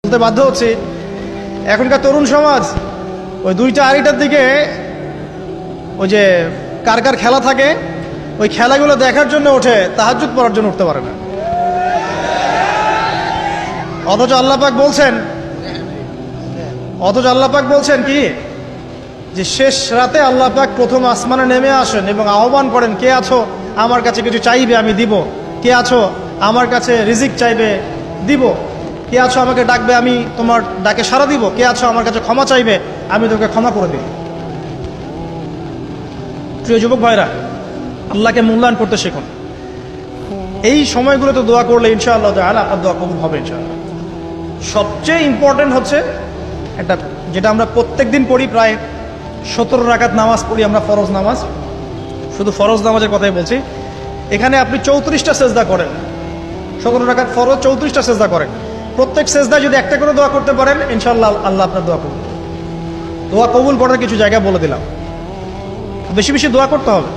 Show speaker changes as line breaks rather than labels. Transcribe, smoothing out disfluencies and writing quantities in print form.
বলতে বাধ্য হচ্ছি, এখনকার তরুণ সমাজ ওই 2টা আড়াইটার দিকে ওই যে কার কার খেলা থাকে ওই খেলাগুলো দেখার জন্য ওঠে, তাহাজ্জুদ পড়ার জন্য উঠতে পারে না। অথচ আল্লাহ পাক বলছেন কি যে শেষ রাতে আল্লাহ পাক প্রথম আসমানে নেমে আসেন এবং আহ্বান করেন, কে আছো আমার কাছে কিছু চাইবে আমি দিব, কে আছো আমার কাছে রিজিক চাইবে দিব, কে আছো আমাকে ডাকবে আমি তোমার ডাকে সাড়া দিব, কে আছো আমার কাছে ক্ষমা চাইবে আমি তোকে ক্ষমা করে দিব। প্রিয় যুবক ভাইরা, আল্লাহকে মূল্যায়ন করতে শিখুন। এই সময়গুলোতে দোয়া করলে ইনশাআল্লাহ তাআলা আপনার দোয়া কবুল হবে ইনশাআল্লাহ। সবচেয়ে ইম্পর্টেন্ট হচ্ছে একটা, যেটা আমরা প্রত্যেক দিন পড়ি, প্রায় 17 রাকাত নামাজ পড়ি আমরা, ফরজ নামাজ, শুধু ফরজ নামাজের কথাই বলছি। এখানে আপনি 34টা সেজদা করেন, 17 রাকাত ফরজ, 34টা সেজদা করেন। প্রত্যেক সেজদায় যদি একটা করে দোয়া করতে পারেন ইনশাআল্লাহ আল্লাহ আপনার দোয়া কবুল। দোয়া কবুল করার কিছু জায়গা বলে দিলাম, বেশি বেশি দোয়া করতে হবে।